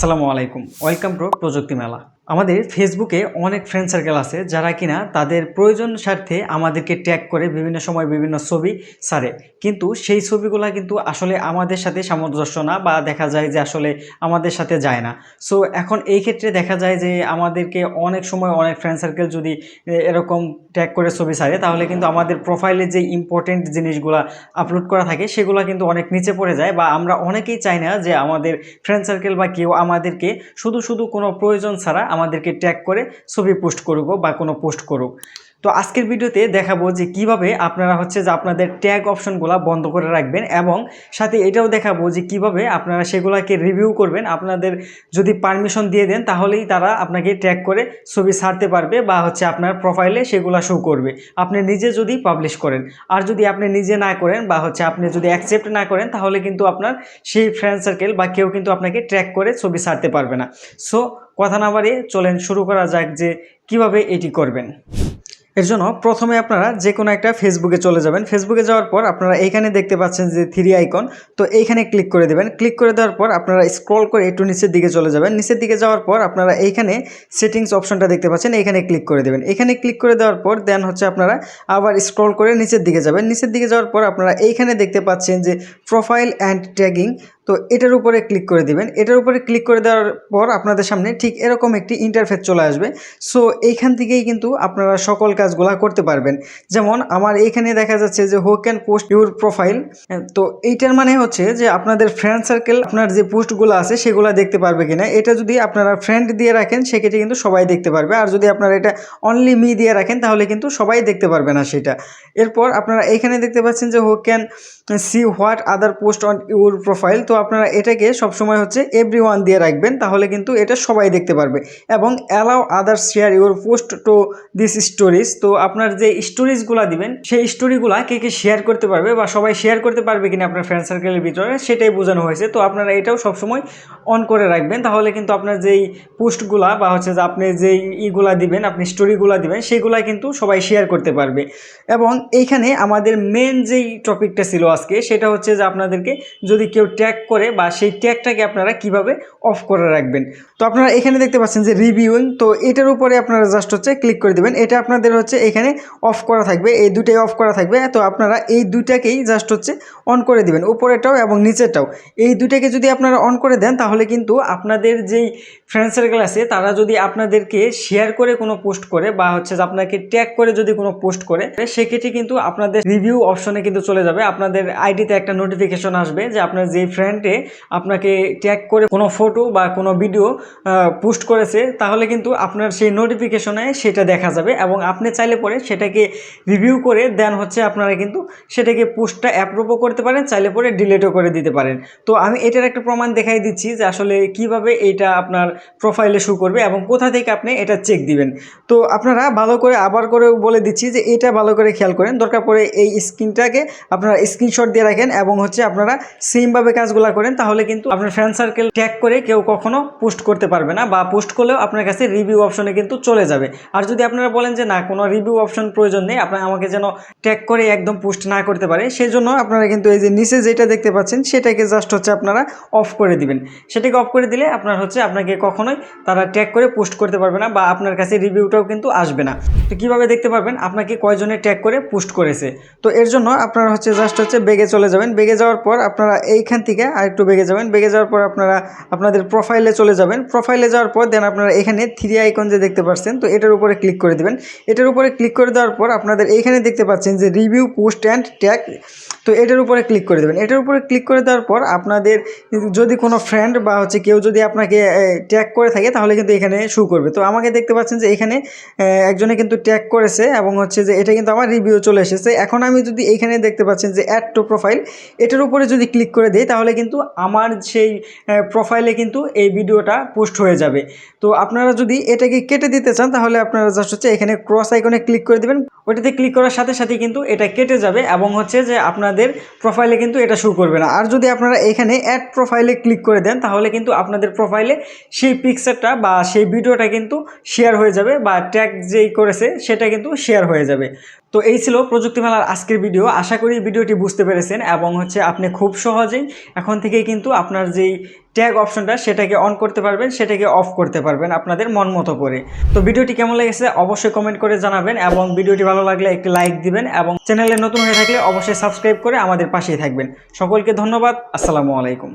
আসসালামু আলাইকুম, welcome to প্রযুক্তি মেলা। আমাদের ফেসবুকে অনেক ফ্রেন্ড সার্কেল আছে যারা কিনা তাদের প্রয়োজন স্বার্থে আমাদেরকে ট্যাগ করে বিভিন্ন সময় বিভিন্ন ছবি ছাড়ে, কিন্তু সেই ছবিগুলো কিন্তু আসলে আমাদের সাথে সামঞ্জস্য না, বা দেখা যায় যে আসলে আমাদের সাথে যায় না। সো এখন এই ক্ষেত্রে দেখা যায় যে আমাদেরকে অনেক সময় অনেক ফ্রেন্ড সার্কেল যদি এরকম ট্যাগ করে ছবি ছাড়ে, তাহলে কিন্তু আমাদের প্রোফাইলে যে ইম্পর্টেন্ট জিনিসগুলো আপলোড করা থাকে সেগুলো কিন্তু অনেক নিচে পড়ে যায়, বা আমরা অনেকেই চাই না যে আমাদের ফ্রেন্ড সার্কেল বা কেউ আমাদেরকে শুধু শুধু কোনো প্রয়োজন ছাড়া আমাদেরকে ট্যাগ করে ছবি পোস্ট করুক বা কোনো পোস্ট করুক। তো আজকের ভিডিওতে দেখাবো যে কিভাবে আপনারা যে আপনাদের ট্যাগ অপশনগুলো বন্ধ করে রাখবেন, এবং সাথে এটাও দেখাবো যে কিভাবে আপনারা সেগুলোকে রিভিউ করবেন। আপনাদের যদি পারমিশন দিয়ে দেন তাহলেই তারা আপনাকে ট্যাগ করে ছবি ছাড়তে পারবে, বা আপনার প্রোফাইলে সেগুলো শো করবে আপনি নিজে যদি পাবলিশ করেন। আর যদি আপনি নিজে না করেন বা আপনি যদি অ্যাকসেপ্ট না করেন, তাহলে কিন্তু আপনার সেই ফ্রেন্ড সার্কেল বা কেউ কিন্তু আপনাকে ট্র্যাক করে ছবি ছাড়তে পারবে না। সো কথা না বাড়িয়ে চলেন শুরু করা যাক যে কিভাবে এটি করবেন। এর জন্য প্রথমে আপনারা যে কোনো একটা ফেসবুকে চলে যাবেন। ফেসবুকে যাওয়ার পর আপনারা এইখানে দেখতে পাচ্ছেন যে থ্রি আইকন, তো এইখানে ক্লিক করে দেবেন। ক্লিক করে দেওয়ার পর আপনারা স্ক্রল করে একটু নিচের দিকে চলে যাবেন। নিচের দিকে যাওয়ার পর আপনারা এইখানে সেটিংস অপশনটা দেখতে পাচ্ছেন, এইখানে ক্লিক করে দেবেন। এখানে ক্লিক করে দেওয়ার পর দেন আপনারা আবার স্ক্রল করে নিচের দিকে যাবেন। নিচের দিকে যাওয়ার পর আপনারা এইখানে দেখতে পাচ্ছেন যে প্রোফাইল অ্যান্ড ট্যাগিং, তো এটার উপরে ক্লিক করে দিবেন। এটার উপরে ক্লিক করে দেওয়ার পর আপনাদের সামনে ঠিক এরকম একটি ইন্টারফেস চলে আসবে। সো এইখান থেকেই কিন্তু আপনারা সকল কাজগুলা করতে পারবেন। যেমন আমার এইখানে দেখা যাচ্ছে যে who can post your profile, তো এইটার মানে যে আপনাদের ফ্রেন্ড সার্কেল আপনার যে পোস্টগুলো আছে সেগুলো দেখতে পারবে কিনা। এটা যদি আপনারা ফ্রেন্ড দিয়ে রাখেন সেক্ষেত্রে কিন্তু সবাই দেখতে পারবে, আর যদি আপনারা এটা অনলি মি দিয়ে রাখেন তাহলে কিন্তু সবাই দেখতে পারবে না সেটা। এরপর আপনারা এইখানে দেখতে পাচ্ছেন যে who can see what other post on your profile, তো আপনারা এটাকে সবসময় এভরিওয়ান দিয়ে রাখবেন, তাহলে কিন্তু এটা সবাই দেখতে পারবে। এবং allow other share your post to this stories, তো আপনার যে স্টোরিজগুলো দিবেন সেই স্টোরিগুলো কে কে শেয়ার করতে পারবে বা সবাই শেয়ার করতে পারবে কিনা আপনার ফ্রেন্ড সার্কেলের ভিতরে, সেটাই বোঝানো হয়েছে। তো আপনারা এটাও সবসময় অন করে রাখবেন, তাহলে কিন্তু আপনার যেই পোস্টগুলা বা যে আপনি যেই ইগুলা দিবেন, আপনি স্টোরিগুলা দিবেন, সেগুলা কিন্তু সবাই শেয়ার করতে পারবে। এবং এইখানে আমাদের মেন যেই টপিকটা ছিল আজকে, সেটা যে আপনাদেরকে যদি কেউ ট্যাগ করে বা সেই ট্যাগটাকে আপনারা কিভাবে অফ করে রাখবেন। তো আপনারা এখানে দেখতে পাচ্ছেন যে রিভিউইং, তো এটার উপরে আপনারা জাস্ট ক্লিক করে দেবেন। এটা আপনাদের এখানে অফ করা থাকবে, এই দুটাই অফ করা থাকবে। তো আপনারা এই দুইটাকেই জাস্ট অন করে দিবেন, উপরেটাও এবং নিচেরটাও। এই দুইটাকে যদি আপনারা অন করে দেন, তাহলে কিন্তু আপনাদের যেই ফ্রেন্ড সার্কেল আছে তারা যদি আপনাদেরকে শেয়ার করে কোনো পোস্ট করে বা আপনাকে ট্যাগ করে যদি কোনো পোস্ট করে, সেক্ষেত্রে কিন্তু আপনাদের রিভিউ অপশনে কিন্তু চলে যাবে। আপনাদের আইডিতে একটা নোটিফিকেশন আসবে যে আপনার যে ফ্রেন্ডে আপনাকে ট্যাগ করে কোনো ফটো বা কোনো ভিডিও পোস্ট করেছে, তাহলে কিন্তু আপনার সেই নোটিফিকেশনে সেটা দেখা যাবে, এবং আপনি চাইলে পরে সেটাকে রিভিউ করে দেন আপনারা কিন্তু সেটাকে পোস্টটা অ্যাপ্রুভও করতে পারেন, চাইলে পরে ডিলিটও করে দিতে পারেন। তো আমি এটার একটা প্রমাণ দেখাই দিচ্ছি যে আসলে কিভাবে এটা আপনার প্রোফাইলে শো করবে এবং কোথা থেকে আপনি এটা চেক দিবেন। তো আপনারা ভালো করে আবার করে বলে দিচ্ছি যে এটা ভালো করে খেয়াল করেন, দরকার পড়ে এই স্ক্রিনটাকে আপনারা স্ক্রিনশট দিয়ে রাখেন এবং আপনারা সেমভাবে কাজগুলো করেন, তাহলে কিন্তু আপনার ফ্রেন্ড সার্কেল ট্যাগ করে কেউ কখনো পোস্ট করতে পারবে না, বা পোস্ট করলেও আপনার কাছে রিভিউ অপশনে কিন্তু চলে যাবে। আর যদি আপনারা বলেন যে না, কোনো রিভিউ অপশন প্রয়োজন নেই, আপনার আমাকে যেন ট্যাগ করে একদম পোস্ট না করতে পারে, সেই জন্য আপনারা কিন্তু এই যে নিচে যেটা দেখতে পাচ্ছেন সেটাকে জাস্ট আপনারা অফ করে দিবেন। সেটাকে অফ করে দিলে আপনার আপনাকে কখনোই তারা ট্যাগ করে পোস্ট করতে পারবে না, বা আপনার কাছে রিভিউটাও কিন্তু আসবে না। তো কীভাবে দেখতে পারবেন আপনাকে কয়জনে ট্যাগ করে পোস্ট করেছে? তো এর জন্য আপনারা জাস্ট বেগে চলে যাবেন। বেগে যাওয়ার পর আপনারা এইখান থেকে আরেকটু বেগে যাবেন। বেগে যাওয়ার পর আপনারা আপনাদের প্রোফাইলে চলে যাবেন। প্রোফাইলে যাওয়ার পর দেন আপনারা এখানে থ্রি আইকন যে দেখতে পাচ্ছেন, তো এটার উপরে ক্লিক করে দেবেন। এটার উপরে ক্লিক করে দেওয়ার পর আপনাদের এইখানে দেখতে পাচ্ছেন যে রিভিউ পোস্ট অ্যান্ড ট্যাগ, তো এটার উপরে ক্লিক করে দেবেন। এটার উপরে ক্লিক করে দেওয়ার পর আপনাদের যদি কোনো ফ্রেন্ড বা কেউ যদি আপনাকে ট্যাগ করে থাকে, তাহলে কিন্তু এখানে শো করবে। তো আমাকে দেখতে পাচ্ছেন যে এখানে একজনে কিন্তু ট্যাগ করেছে, এবং যে এটা কিন্তু আমার রিভিউ চলে এসেছে। এখন আমি যদি এইখানে দেখতে পাচ্ছেন যে অ্যাড টু প্রোফাইল, এটার উপরে যদি ক্লিক করে দিই, তাহলে কিন্তু আমার সেই প্রোফাইলে কিন্তু এই ভিডিওটা পোস্ট হয়ে যাবে। তো আপনারা যদি এটাকে কেটে দিতে চান, তাহলে আপনারা জাস্ট এখানে ক্রস আইকনে ক্লিক করে দেবেন। ওটাতে ক্লিক করার সাথে সাথে কিন্তু এটা কেটে যাবে, এবং যে আপনাদের প্রোফাইলে কিন্তু এটা শো করবে না। আর যদি আপনারা এখানে অ্যাড প্রোফাইলে ক্লিক করে দেন, তাহলে কিন্তু আপনাদের প্রোফাইলে সেই পিকচারটা বা সেই ভিডিওটা কিন্তু শেয়ার হয়ে যাবে, বা ট্যাগ যেই করেছে সেটা কিন্তু শেয়ার হয়ে যাবে। তো এই ছিল প্রযুক্তি মেলার আজকের ভিডিও। আশা করি ভিডিওটি বুঝতে পেরেছেন, এবং আপনি খুব সহজেই এখন থেকেই কিন্তু আপনার যেই ট্যাগ অপশনটা সেটাকে অন করতে পারবেন, সেটাকে অফ করতে পারবেন আপনাদের মন মতো করে। তো ভিডিওটি কেমন লেগেছে অবশ্যই কমেন্ট করে জানাবেন, এবং ভিডিওটি ভালো লাগলে একটি লাইক দিবেন, এবং চ্যানেলে নতুন হয়ে থাকলে অবশ্যই সাবস্ক্রাইব করে আমাদের পাশেই থাকবেন। সকলকে ধন্যবাদ। আসসালামু আলাইকুম।